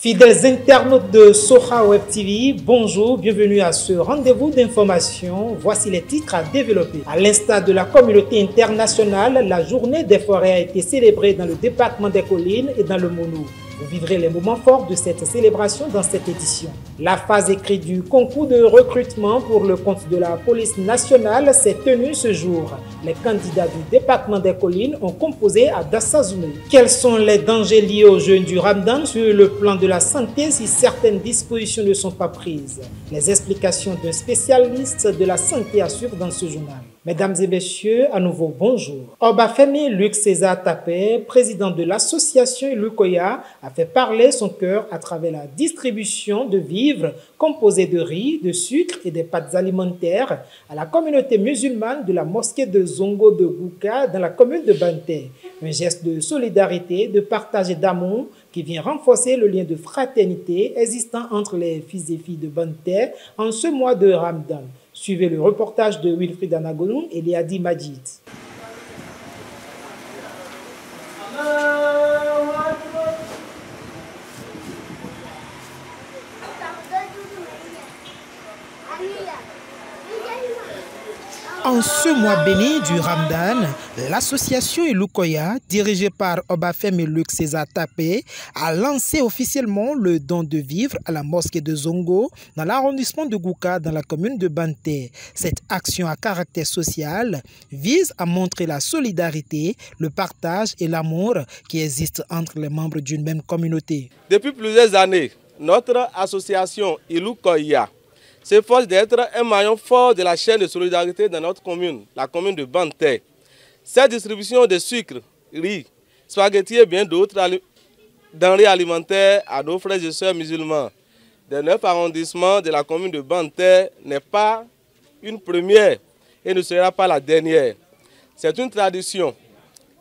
Fidèles internautes de Soha Web TV, bonjour, bienvenue à ce rendez-vous d'information. Voici les titres à développer. À l'instar de la communauté internationale, la journée des forêts a été célébrée dans le département des Collines et dans le Mono. Vous vivrez les moments forts de cette célébration dans cette édition. La phase écrite du concours de recrutement pour le compte de la police nationale s'est tenue ce jour. Les candidats du département des Collines ont composé à Dassazoumé. Quels sont les dangers liés au jeûne du Ramadan sur le plan de la santé si certaines dispositions ne sont pas prises? Les explications d'un spécialiste de la santé à suivre dans ce journal. Mesdames et messieurs, à nouveau bonjour. Obafemi Luc César Tapé, président de l'association Ilukoya, a fait parler son cœur à travers la distribution de vivres composés de riz, de sucre et des pâtes alimentaires à la communauté musulmane de la mosquée de Zongo de Gouka dans la commune de Banté. Un geste de solidarité, de partage et d'amour qui vient renforcer le lien de fraternité existant entre les fils et filles de Banté en ce mois de Ramadan. Suivez le reportage de Wilfried Anagonou et Léadi Majid. En ce mois béni du Ramadan, l'association Ilukoya, dirigée par Obafemi Luc César Tapé, a lancé officiellement le don de vivres à la mosquée de Zongo dans l'arrondissement de Gouka dans la commune de Banté. Cette action à caractère social vise à montrer la solidarité, le partage et l'amour qui existent entre les membres d'une même communauté. Depuis plusieurs années, notre association Ilukoya s'efforce d'être un maillon fort de la chaîne de solidarité dans notre commune, la commune de Banté. Cette distribution de sucre, riz, spaghettis et bien d'autres denrées alimentaires à nos frères et sœurs musulmans des 9 arrondissements de la commune de Banté n'est pas une première et ne sera pas la dernière. C'est une tradition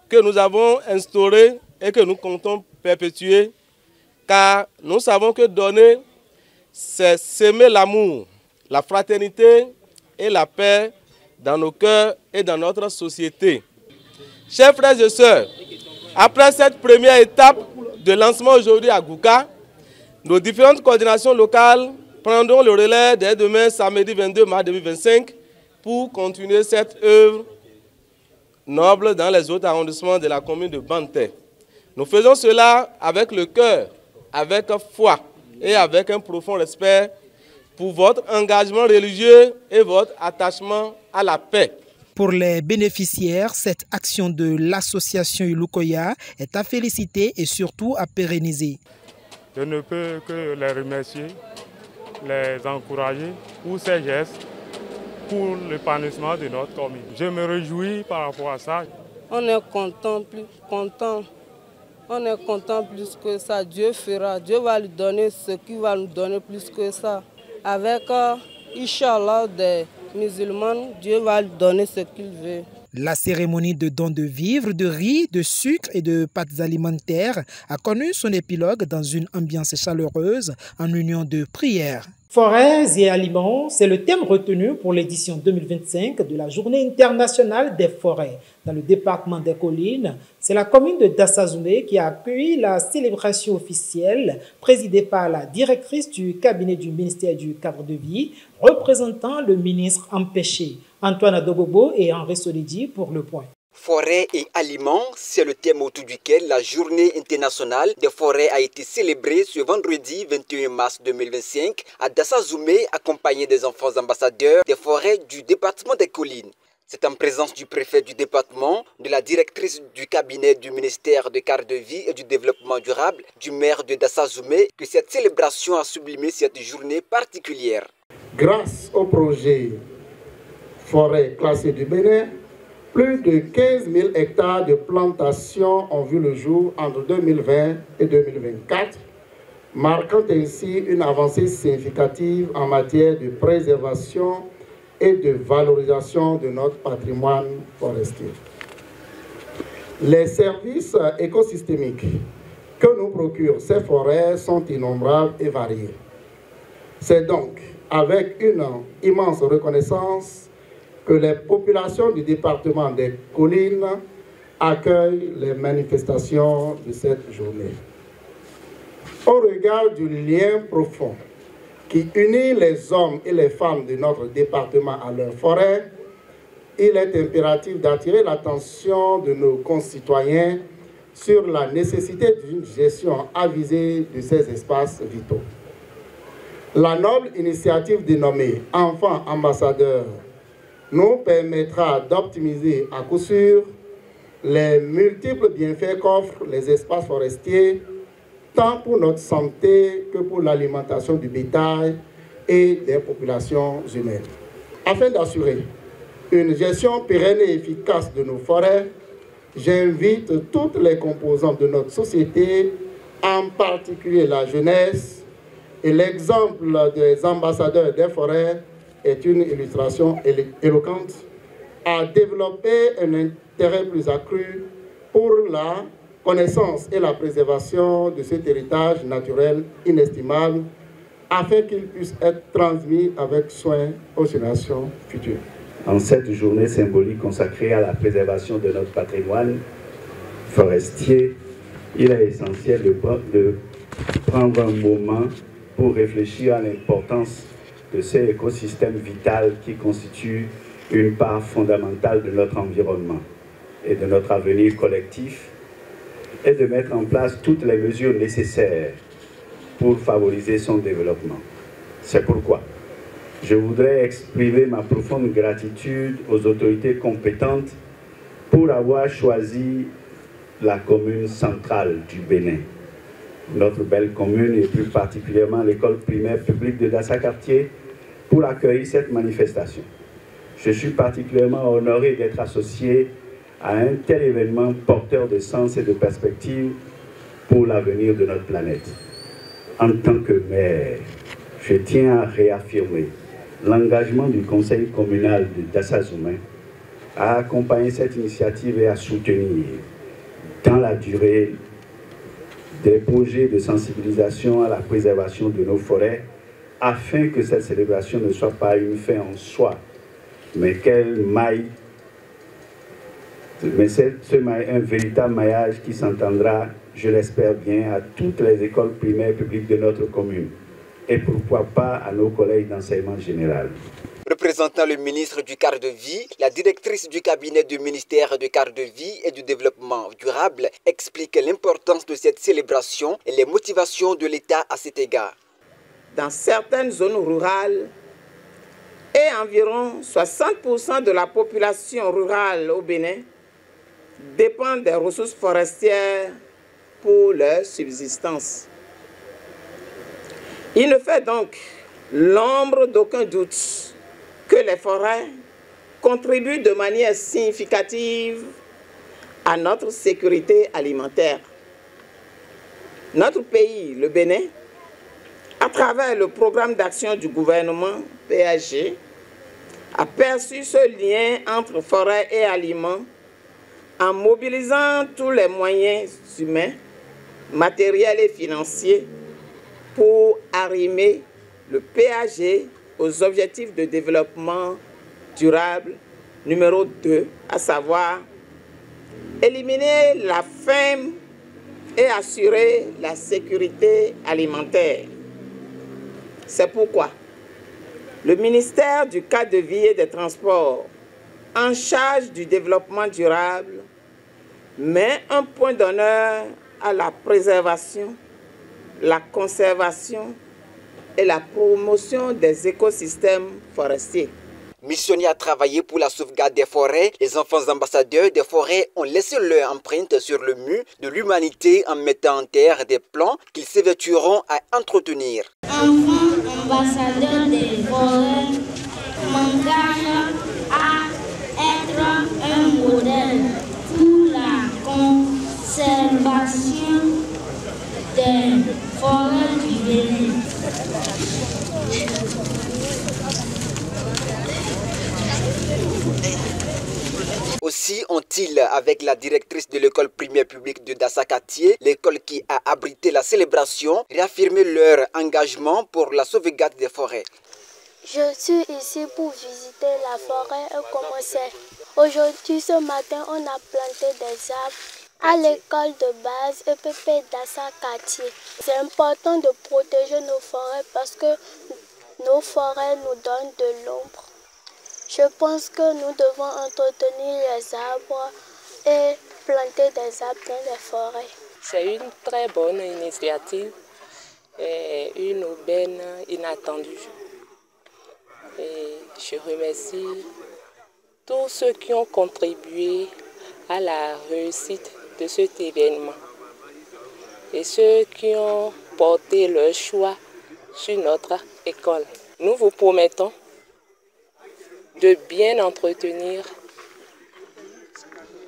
que nous avons instaurée et que nous comptons perpétuer, car nous savons que donner, c'est s'aimer l'amour, la fraternité et la paix dans nos cœurs et dans notre société. Chers frères et sœurs, après cette première étape de lancement aujourd'hui à Gouka, nos différentes coordinations locales prendront le relais dès demain, samedi 22 mars 2025, pour continuer cette œuvre noble dans les autres arrondissements de la commune de Banté. Nous faisons cela avec le cœur, avec foi et avec un profond respect pour votre engagement religieux et votre attachement à la paix. Pour les bénéficiaires, cette action de l'association Ilukoya est à féliciter et surtout à pérenniser. Je ne peux que les remercier, les encourager pour ces gestes, pour l'épanouissement de notre commune. Je me réjouis par rapport à ça. On est content, plus content. On est content plus que ça. Dieu fera. Dieu va lui donner ce qu'il va nous donner plus que ça. Avec, Inch'Allah, des musulmans, Dieu va lui donner ce qu'il veut. La cérémonie de don de vivres, de riz, de sucre et de pâtes alimentaires a connu son épilogue dans une ambiance chaleureuse en union de prières. Forêts et aliments, c'est le thème retenu pour l'édition 2025 de la Journée internationale des forêts. Dans le département des Collines, c'est la commune de Dassazoumé qui a accueilli la célébration officielle présidée par la directrice du cabinet du ministère du cadre de vie, représentant le ministre empêché, Antoine Adobobo et Henri Solidi pour le point. Forêts et aliments, c'est le thème autour duquel la journée internationale des forêts a été célébrée ce vendredi 21 mars 2025 à Dassazoumé, accompagné des enfants ambassadeurs des forêts du département des Collines. C'est en présence du préfet du département, de la directrice du cabinet du ministère de cadre de vie et du développement durable, du maire de Dassazoumé, que cette célébration a sublimé cette journée particulière. Grâce au projet Forêt classée du Bénin, plus de 15 000 hectares de plantations ont vu le jour entre 2020 et 2024, marquant ainsi une avancée significative en matière de préservation et de valorisation de notre patrimoine forestier. Les services écosystémiques que nous procurent ces forêts sont innombrables et variés. C'est donc avec une immense reconnaissance que les populations du département des Collines accueillent les manifestations de cette journée. Au regard du lien profond qui unit les hommes et les femmes de notre département à leurs forêts, il est impératif d'attirer l'attention de nos concitoyens sur la nécessité d'une gestion avisée de ces espaces vitaux. La noble initiative dénommée « Enfants ambassadeurs » nous permettra d'optimiser à coup sûr les multiples bienfaits qu'offrent les espaces forestiers, tant pour notre santé que pour l'alimentation du bétail et des populations humaines. Afin d'assurer une gestion pérenne et efficace de nos forêts, j'invite toutes les composantes de notre société, en particulier la jeunesse, et l'exemple des ambassadeurs des forêts est une illustration éloquente, à développer un intérêt plus accru pour la connaissance et la préservation de cet héritage naturel inestimable, afin qu'il puisse être transmis avec soin aux générations futures. En cette journée symbolique consacrée à la préservation de notre patrimoine forestier, il est essentiel de prendre un moment pour réfléchir à l'importance de ces écosystèmes vitaux qui constituent une part fondamentale de notre environnement et de notre avenir collectif, et de mettre en place toutes les mesures nécessaires pour favoriser son développement. C'est pourquoi je voudrais exprimer ma profonde gratitude aux autorités compétentes pour avoir choisi la commune centrale du Bénin, notre belle commune et plus particulièrement l'école primaire publique de Dassa-Quartier, pour accueillir cette manifestation. Je suis particulièrement honoré d'être associé à un tel événement porteur de sens et de perspectives pour l'avenir de notre planète. En tant que maire, je tiens à réaffirmer l'engagement du conseil communal de Dassa-Zoumé à accompagner cette initiative et à soutenir dans la durée des projets de sensibilisation à la préservation de nos forêts, afin que cette célébration ne soit pas une fin en soi, mais qu'elle maille, un véritable maillage qui s'entendra, je l'espère bien, à toutes les écoles primaires publiques de notre commune, et pourquoi pas à nos collègues d'enseignement général. Représentant le ministre du Cadre de Vie, la directrice du cabinet du ministère du Cadre de Vie et du Développement durable explique l'importance de cette célébration et les motivations de l'État à cet égard. Dans certaines zones rurales, et environ 60% de la population rurale au Bénin dépend des ressources forestières pour leur subsistance. Il ne fait donc l'ombre d'aucun doute que les forêts contribuent de manière significative à notre sécurité alimentaire. Notre pays, le Bénin, à travers le programme d'action du gouvernement PAG, a perçu ce lien entre forêt et aliments en mobilisant tous les moyens humains, matériels et financiers pour arrimer le PAG aux objectifs de développement durable numéro 2, à savoir éliminer la faim et assurer la sécurité alimentaire. C'est pourquoi le ministère du Cadre de Vie et des Transports, en charge du développement durable, met un point d'honneur à la préservation, la conservation et la promotion des écosystèmes forestiers. Missionnés à travailler pour la sauvegarde des forêts, les enfants ambassadeurs des forêts ont laissé leur empreinte sur le mur de l'humanité en mettant en terre des plans qu'ils s'évertueront à entretenir. Enfants ambassadeurs des forêts, m'engage à être un modèle pour la conservation des forêts du Bénin. Aussi ont-ils, avec la directrice de l'école primaire publique de Dassa-Quartier, l'école qui a abrité la célébration, réaffirmé leur engagement pour la sauvegarde des forêts. Je suis ici pour visiter la forêt et commencer. Aujourd'hui, ce matin, on a planté des arbres À l'école de base EPP d'Assa-Quartier, c'est important de protéger nos forêts parce que nos forêts nous donnent de l'ombre. Je pense que nous devons entretenir les arbres et planter des arbres dans les forêts. C'est une très bonne initiative et une aubaine inattendue. Et je remercie tous ceux qui ont contribué à la réussite de cet événement et ceux qui ont porté leur choix sur notre école. Nous vous promettons de bien entretenir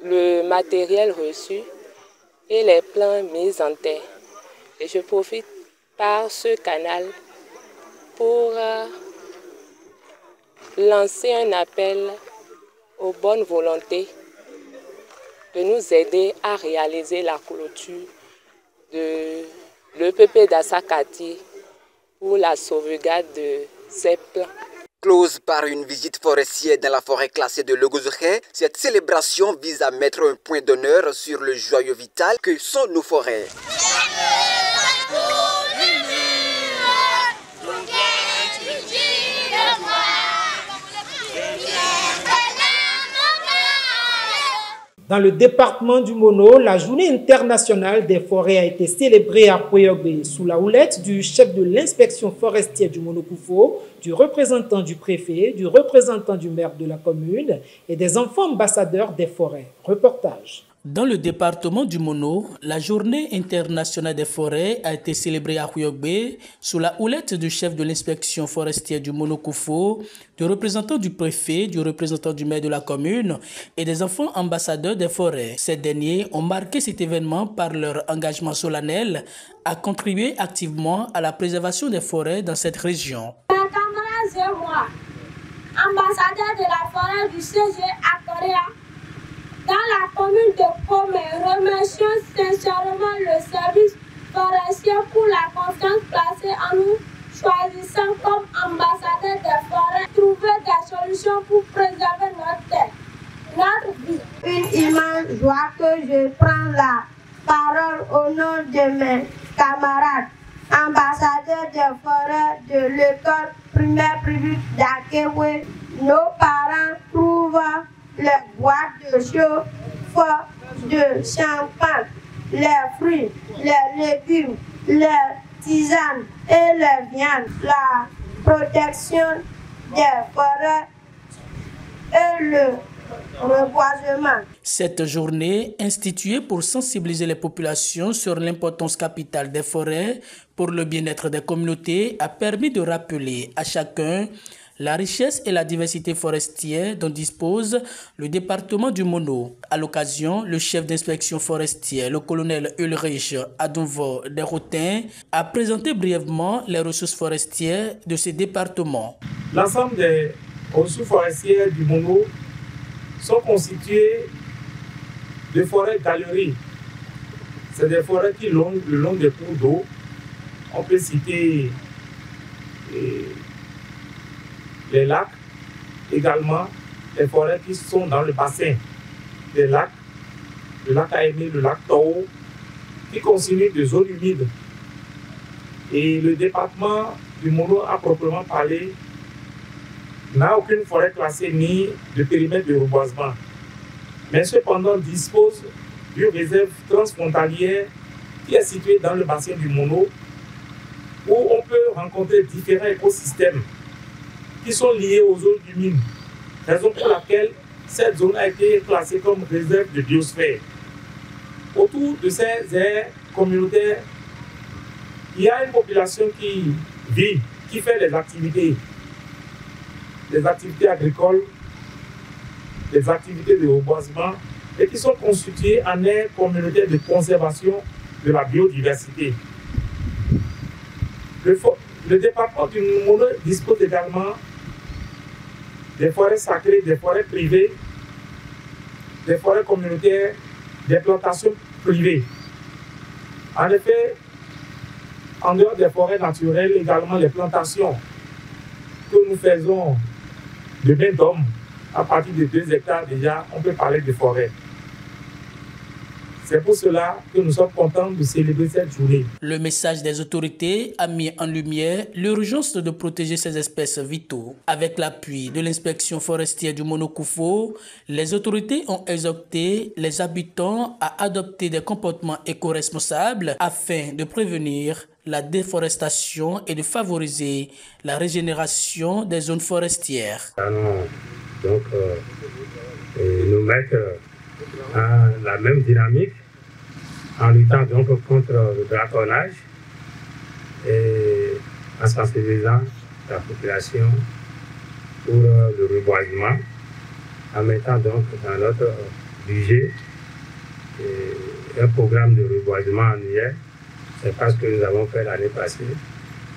le matériel reçu et les plans mis en terre. Et je profite par ce canal pour lancer un appel aux bonnes volontés de nous aider à réaliser la clôture de l'EPP d'Assa-Quartier pour la sauvegarde de ces plants. Close par une visite forestière dans la forêt classée de Logozoré, cette célébration vise à mettre un point d'honneur sur le joyau vital que sont nos forêts. Dans le département du Mono, la journée internationale des forêts a été célébrée à Poyogbe sous la houlette du chef de l'inspection forestière du Mono-Koufo, du représentant du préfet, du représentant du maire de la commune et des enfants ambassadeurs des forêts. Reportage. Dans le département du Mono, la journée internationale des forêts a été célébrée à Poyogbe sous la houlette du chef de l'inspection forestière du Mono-Koufo, du représentant du préfet, du représentant du maire de la commune et des enfants ambassadeurs des forêts. Ces derniers ont marqué cet événement par leur engagement solennel à contribuer activement à la préservation des forêts dans cette région. Mes camarades et moi, ambassadeurs de la forêt du CG à Corée, dans la commune de Pomé, remercions sincèrement le service forestier pour la confiance placée en nous, choisissant comme ambassadeur des forêts, trouver des solutions pour préserver notre terre, notre vie. Une immense joie que je prends la parole au nom de mes camarades, ambassadeurs des forêts de l'école primaire publique d'Akewe. Nos parents trouvent les boîtes de chauffe, de champagne, les fruits, les légumes, les tisanes et les viandes, la protection des forêts et le reboisement. Cette journée, instituée pour sensibiliser les populations sur l'importance capitale des forêts pour le bien-être des communautés, a permis de rappeler à chacun la richesse et la diversité forestière dont dispose le département du Mono. À l'occasion, le chef d'inspection forestière, le colonel Ulrich Adouvo Desroutin, a présenté brièvement les ressources forestières de ce département. L'ensemble des ressources forestières du Mono sont constituées de forêts galeries. C'est des forêts qui longent le long des cours d'eau. On peut citer les lacs, également les forêts qui sont dans le bassin des lacs, le lac Aémé, le lac Tao, qui constituent des zones humides. Et le département du Mono, à proprement parler, n'a aucune forêt classée ni de périmètre de reboisement, mais cependant dispose d'une réserve transfrontalière qui est située dans le bassin du Mono, où on peut rencontrer différents écosystèmes qui sont liés aux zones humides, raison pour laquelle cette zone a été classée comme réserve de biosphère. Autour de ces aires communautaires, il y a une population qui vit, qui fait des activités agricoles, des activités de reboisement et qui sont constituées en aires communautaires de conservation de la biodiversité. Le département du Mono dispose également des forêts sacrées, des forêts privées, des forêts communautaires, des plantations privées. En effet, en dehors des forêts naturelles, également les plantations que nous faisons de main d'homme, à partir de 2 hectares déjà, on peut parler de forêt. C'est pour cela que nous sommes contents de célébrer cette journée. Le message des autorités a mis en lumière l'urgence de protéger ces espèces vitaux. Avec l'appui de l'inspection forestière du Monokoufo, les autorités ont exhorté les habitants à adopter des comportements éco-responsables afin de prévenir la déforestation et de favoriser la régénération des zones forestières. Allons donc nous mettre à la même dynamique en luttant donc contre le braconnage et en sensibilisant la population pour le reboisement, en mettant donc dans notre budget un programme de reboisement annuel. C'est pas ce que nous avons fait l'année passée.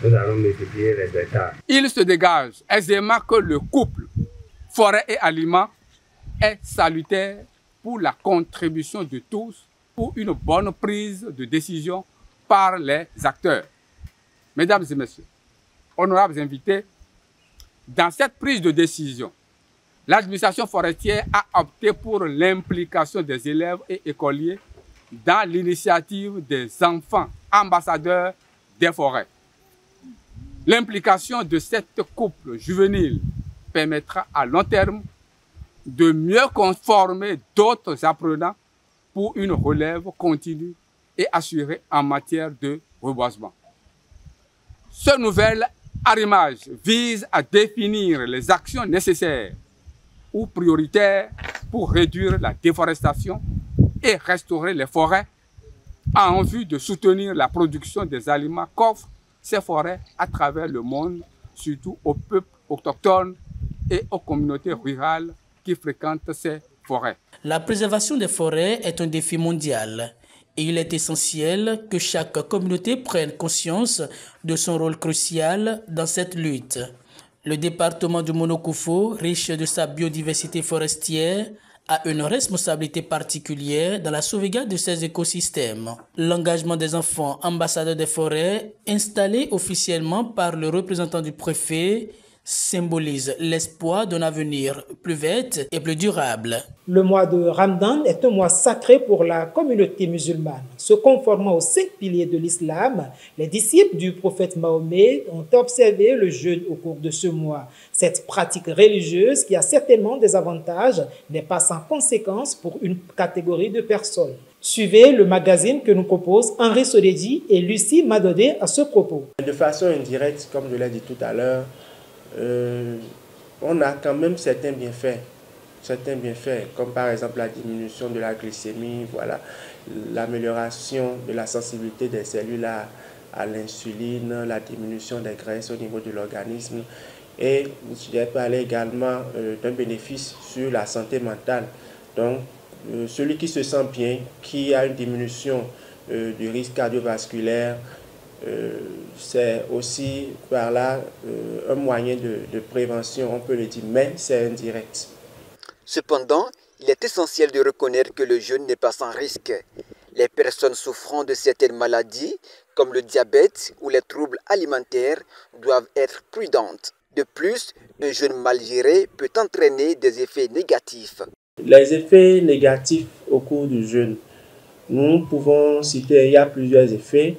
Nous allons multiplier les hectares. Il se dégage aisément que le couple forêt et aliments est salutaire pour la contribution de tous pour une bonne prise de décision par les acteurs. Mesdames et messieurs, honorables invités, dans cette prise de décision, l'administration forestière a opté pour l'implication des élèves et écoliers dans l'initiative des enfants ambassadeurs des forêts. L'implication de cette couple juvénile permettra à long terme de mieux conformer d'autres apprenants pour une relève continue et assurée en matière de reboisement. Ce nouvel arrimage vise à définir les actions nécessaires ou prioritaires pour réduire la déforestation et restaurer les forêts en vue de soutenir la production des aliments qu'offrent ces forêts à travers le monde, surtout aux peuples autochtones et aux communautés rurales qui fréquentent ces forêts. La préservation des forêts est un défi mondial et il est essentiel que chaque communauté prenne conscience de son rôle crucial dans cette lutte. Le département du Monokoufo, riche de sa biodiversité forestière, a une responsabilité particulière dans la sauvegarde de ces écosystèmes. L'engagement des enfants ambassadeurs des forêts, installés officiellement par le représentant du préfet, symbolise l'espoir d'un avenir plus vert et plus durable. Le mois de Ramadan est un mois sacré pour la communauté musulmane. Se conformant aux 5 piliers de l'islam, les disciples du prophète Mahomet ont observé le jeûne au cours de ce mois. Cette pratique religieuse, qui a certainement des avantages, n'est pas sans conséquences pour une catégorie de personnes. Suivez le magazine que nous proposent Henri Sodedi et Lucie Madodé à ce propos. De façon indirecte, comme je l'ai dit tout à l'heure, on a quand même certains bienfaits, comme par exemple la diminution de la glycémie, voilà, l'amélioration de la sensibilité des cellules à l'insuline, la diminution des graisses au niveau de l'organisme. Et je vais parler également d'un bénéfice sur la santé mentale. Donc, celui qui se sent bien, qui a une diminution du risque cardiovasculaire, c'est aussi par là un moyen de prévention, on peut le dire, mais c'est indirect. Cependant, il est essentiel de reconnaître que le jeûne n'est pas sans risque. Les personnes souffrant de certaines maladies, comme le diabète ou les troubles alimentaires, doivent être prudentes. De plus, un jeûne mal géré peut entraîner des effets négatifs. Les effets négatifs au cours du jeûne, nous pouvons citer, il y a plusieurs effets.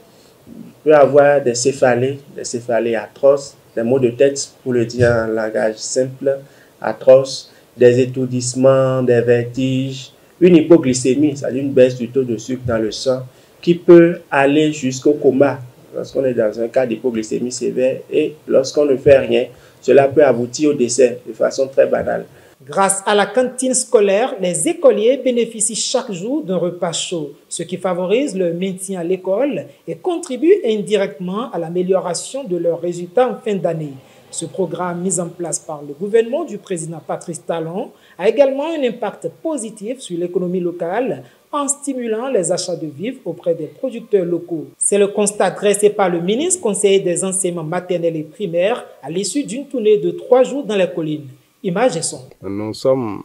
Il peut y avoir des céphalées atroces, des maux de tête, pour le dire en langage simple, atroces, des étourdissements, des vertiges, une hypoglycémie, c'est-à-dire une baisse du taux de sucre dans le sang, qui peut aller jusqu'au coma lorsqu'on est dans un cas d'hypoglycémie sévère, et lorsqu'on ne fait rien, cela peut aboutir au décès de façon très banale. Grâce à la cantine scolaire, les écoliers bénéficient chaque jour d'un repas chaud, ce qui favorise le maintien à l'école et contribue indirectement à l'amélioration de leurs résultats en fin d'année. Ce programme mis en place par le gouvernement du président Patrice Talon a également un impact positif sur l'économie locale en stimulant les achats de vivres auprès des producteurs locaux. C'est le constat dressé par le ministre conseiller des enseignements maternels et primaires à l'issue d'une tournée de 3 jours dans les collines. Images et son. Nous sommes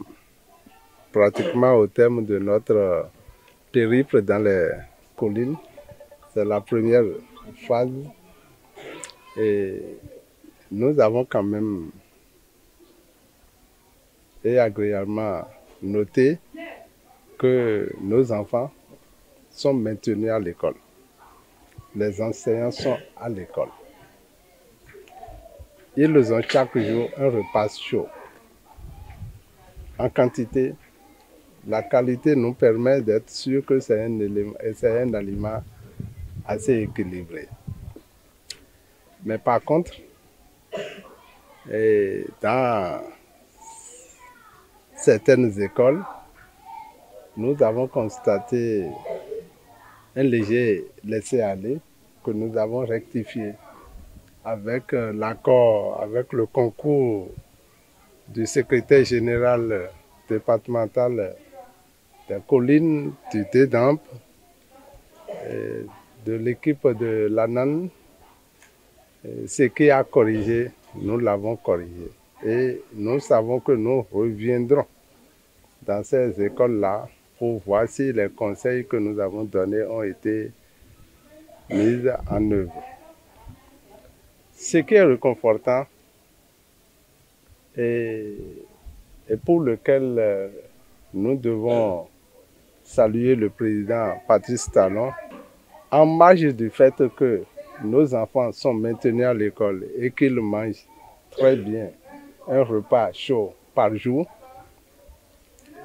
pratiquement au terme de notre périple dans les collines. C'est la première phase et nous avons quand même et agréablement noté que nos enfants sont maintenus à l'école. Les enseignants sont à l'école. Ils ont chaque jour un repas chaud. En quantité, la qualité nous permet d'être sûr que c'est un aliment assez équilibré. Mais par contre, dans certaines écoles, nous avons constaté un léger laisser-aller que nous avons rectifié avec l'accord, avec le concours du secrétaire général départemental des collines du Dédamp, de l'équipe de l'ANAN. Ce qui a corrigé, nous l'avons corrigé. Et nous savons que nous reviendrons dans ces écoles-là pour voir si les conseils que nous avons donnés ont été mis en œuvre. Ce qui est réconfortant et pour lequel nous devons saluer le président Patrice Talon, en marge du fait que nos enfants sont maintenus à l'école et qu'ils mangent très bien un repas chaud par jour,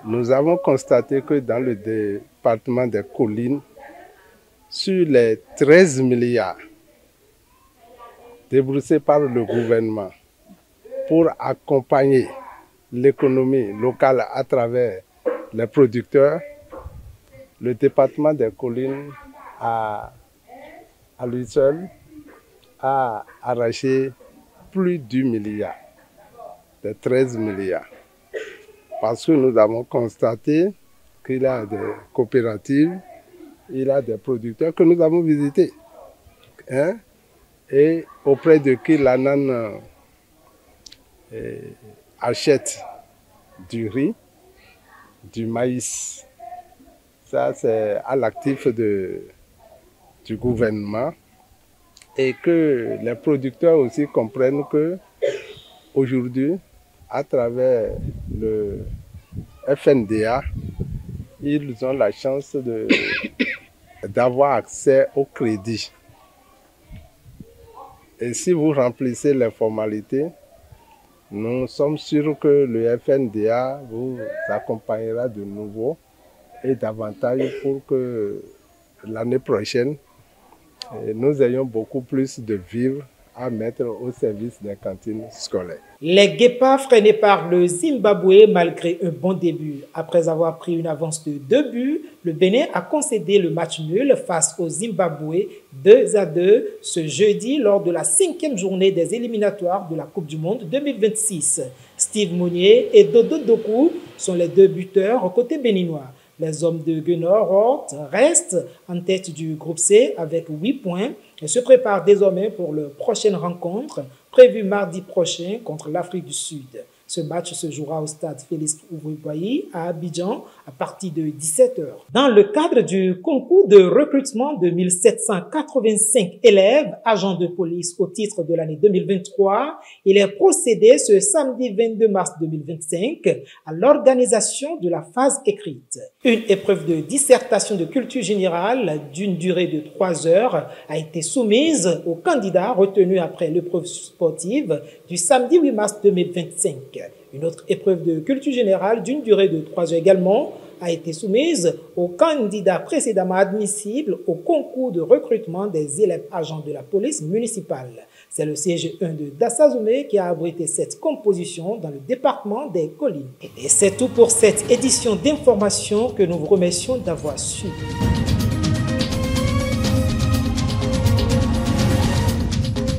nous avons constaté que dans le département des collines, sur les 13 milliards déboursés par le gouvernement pour accompagner l'économie locale à travers les producteurs, le département des collines à lui seul a arraché plus d'1 milliard, de 13 milliards. Parce que nous avons constaté qu'il y a des coopératives, il y a des producteurs que nous avons visités, et auprès de qui l'ANAN achète du riz, du maïs. Ça, c'est à l'actif du gouvernement. Et que les producteurs aussi comprennent que aujourd'hui, à travers le FNDA, ils ont la chance d'avoir accès au crédit. Et si vous remplissez les formalités, nous sommes sûrs que le FNDA vous accompagnera de nouveau et davantage pour que l'année prochaine, nous ayons beaucoup plus de vivres à mettre au service des cantines scolaires. Les guépards freinés par le Zimbabwe malgré un bon début. Après avoir pris une avance de 2 buts, le Bénin a concédé le match nul face au Zimbabwe 2-2 ce jeudi lors de la 5e journée des éliminatoires de la Coupe du Monde 2026. Steve Mounier et Dodo Doku sont les 2 buteurs aux côtés béninois. Les hommes de Gunnar Hort restent en tête du groupe C avec 8 points et se préparent désormais pour leur prochaine rencontre prévue mardi prochain contre l'Afrique du Sud. Ce match se jouera au stade Félix Houphouët-Boigny à Abidjan à partir de 17h. Dans le cadre du concours de recrutement de 1785 élèves agents de police au titre de l'année 2023, il est procédé ce samedi 22 mars 2025 à l'organisation de la phase écrite. Une épreuve de dissertation de culture générale d'une durée de 3 heures a été soumise aux candidats retenus après l'épreuve sportive du samedi 8 mars 2025. Une autre épreuve de culture générale d'une durée de 3 heures également a été soumise aux candidats précédemment admissibles au concours de recrutement des élèves agents de la police municipale. C'est le CG1 de Dassazoumé qui a abrité cette composition dans le département des collines. Et c'est tout pour cette édition d'information que nous vous remercions d'avoir suivi.